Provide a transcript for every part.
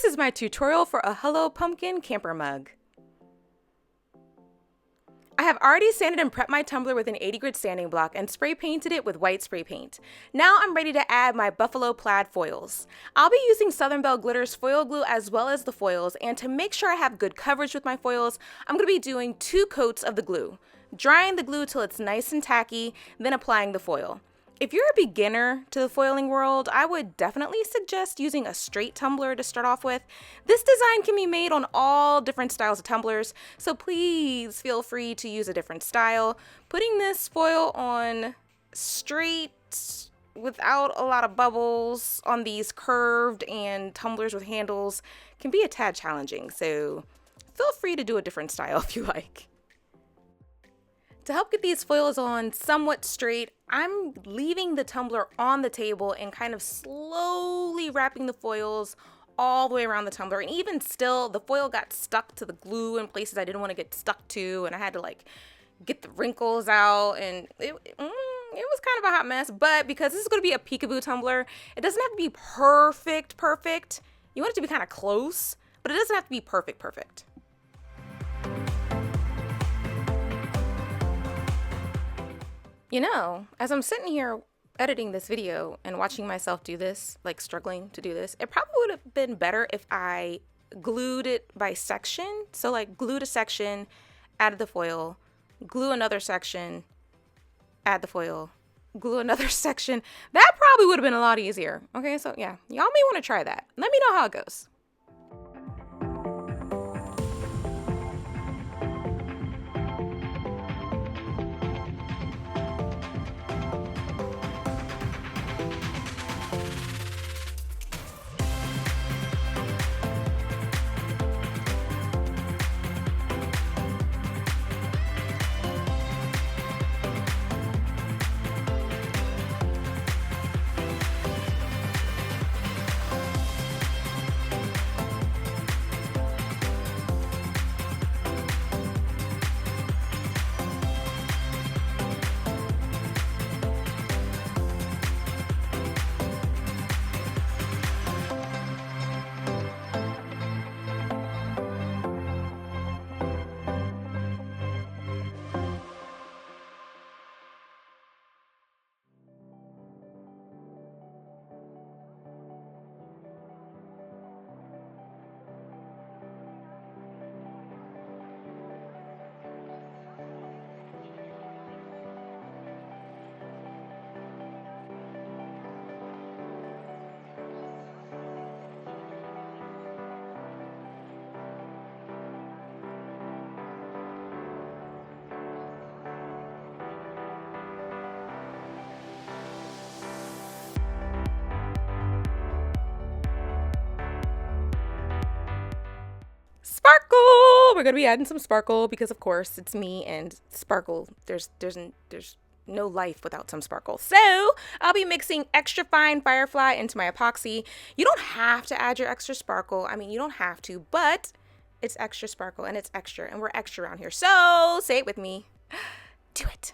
This is my tutorial for a Hello Pumpkin camper mug. I have already sanded and prepped my tumbler with an 80 grit sanding block and spray painted it with white spray paint. Now I'm ready to add my buffalo plaid foils. I'll be using Southern Belle Glitter's foil glue as well as the foils, and to make sure I have good coverage with my foils, I'm going to be doing 2 coats of the glue. Drying the glue till it's nice and tacky, then applying the foil. If you're a beginner to the foiling world, I would definitely suggest using a straight tumbler to start off with. This design can be made on all different styles of tumblers, so please feel free to use a different style. Putting this foil on straight without a lot of bubbles on these curved and tumblers with handles can be a tad challenging, so feel free to do a different style if you like. To help get these foils on somewhat straight, I'm leaving the tumbler on the table and kind of slowly wrapping the foils all the way around the tumbler. And even still, the foil got stuck to the glue in places I didn't want to get stuck to, and I had to like get the wrinkles out, and it was kind of a hot mess. But because this is going to be a peekaboo tumbler, it doesn't have to be perfect. You want it to be kind of close, but it doesn't have to be perfect. You know, as I'm sitting here editing this video and watching myself do this, like struggling to do this, it probably would have been better if I glued it by section. So like glued a section, added the foil, glue another section, add the foil, glue another section. That probably would have been a lot easier. Okay, so yeah, y'all may want to try that. Let me know how it goes. Sparkle! We're gonna be adding some sparkle because of course it's me and sparkle. There's no life without some sparkle. So I'll be mixing extra fine firefly into my epoxy. You don't have to add your extra sparkle. I mean, you don't have to, but it's extra sparkle and it's extra, and we're extra around here. So say it with me. Do it.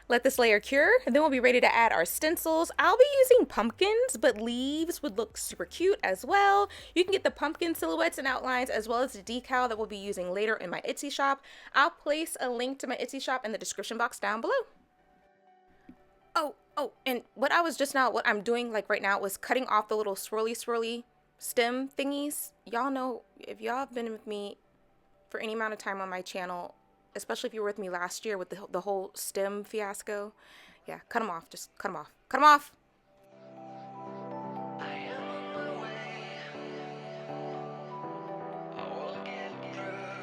Let this layer cure, and then we'll be ready to add our stencils. I'll be using pumpkins, but leaves would look super cute as well. You can get the pumpkin silhouettes and outlines as well as the decal that we'll be using later in my Etsy shop. I'll place a link to my Etsy shop in the description box down below. Oh, and what I'm doing like right now was cutting off the little swirly stem thingies. Y'all know, if y'all have been with me for any amount of time on my channel, especially if you were with me last year with the whole stem fiasco. Yeah, cut them off. Just cut them off. Cut them off. I am on my way. I will get through.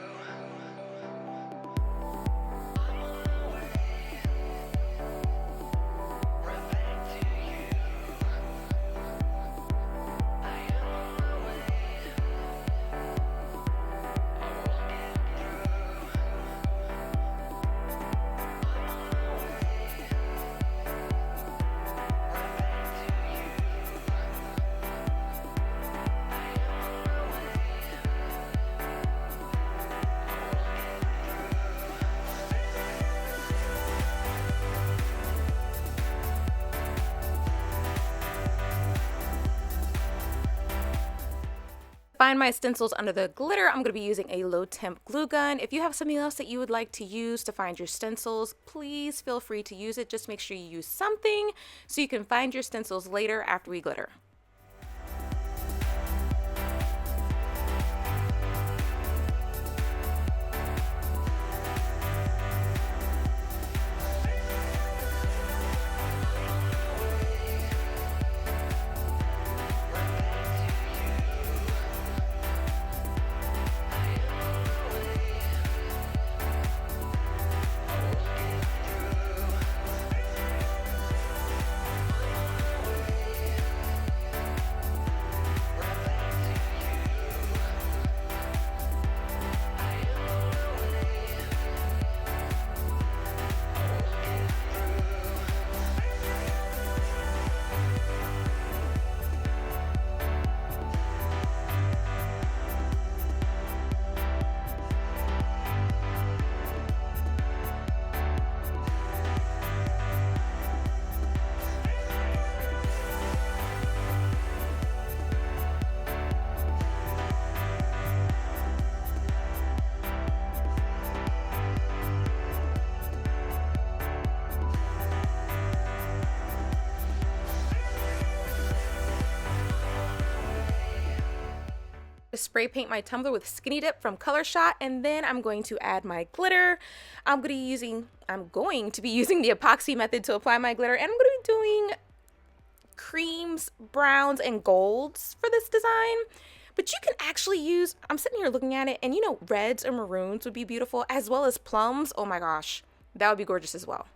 find my stencils under the glitter, I'm going to be using a low temp glue gun. If you have something else that you would like to use to find your stencils, please feel free to use it. Just make sure you use something so you can find your stencils later after we glitter. Spray paint my tumbler with Skinny Dip from Color Shot, and then I'm going to add my glitter. I'm going to be using the epoxy method to apply my glitter, and I'm going to be doing creams, browns, and golds for this design. But you can actually use, I'm sitting here looking at it, and you know, reds or maroons would be beautiful, as well as plums. Oh my gosh, that would be gorgeous as well.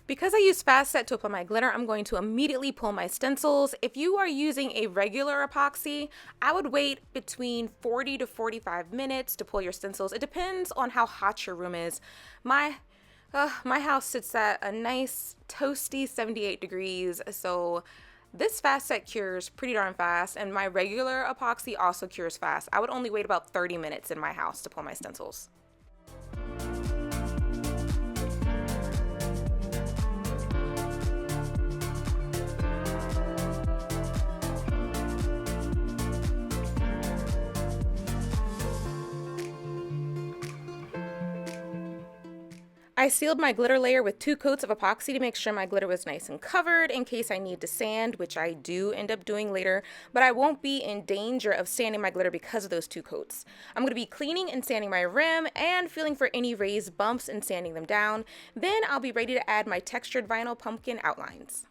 Because I use fast set to apply my glitter, I'm going to immediately pull my stencils. If you are using a regular epoxy, I would wait between 40 to 45 minutes to pull your stencils. It depends on how hot your room is. My house sits at a nice toasty 78 degrees, so this fast set cures pretty darn fast, and my regular epoxy also cures fast. I would only wait about 30 minutes in my house to pull my stencils. I sealed my glitter layer with 2 coats of epoxy to make sure my glitter was nice and covered in case I need to sand, which I do end up doing later, but I won't be in danger of sanding my glitter because of those 2 coats. I'm going to be cleaning and sanding my rim and feeling for any raised bumps and sanding them down. Then I'll be ready to add my textured vinyl pumpkin outlines.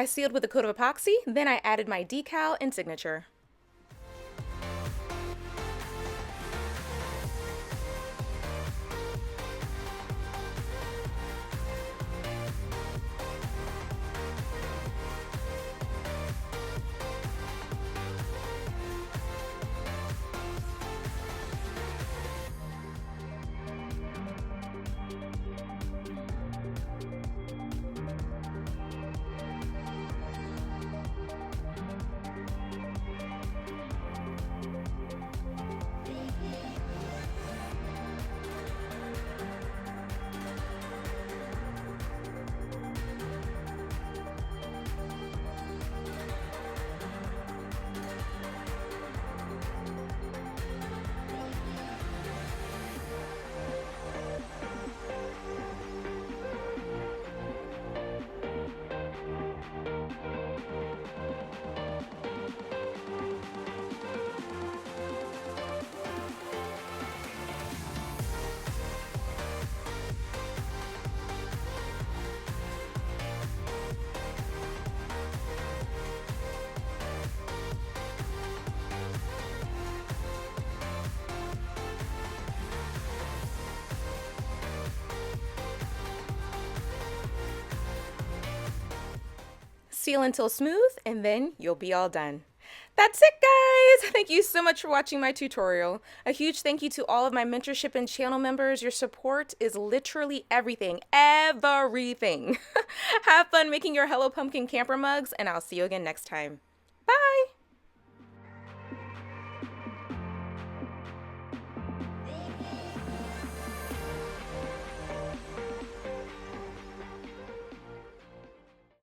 I sealed with a coat of epoxy, then I added my decal and signature. Seal until smooth, and then you'll be all done. That's it, guys! Thank you so much for watching my tutorial. A huge thank you to all of my mentorship and channel members. Your support is literally everything. Everything! Have fun making your Hello Pumpkin camper mugs, and I'll see you again next time. Bye!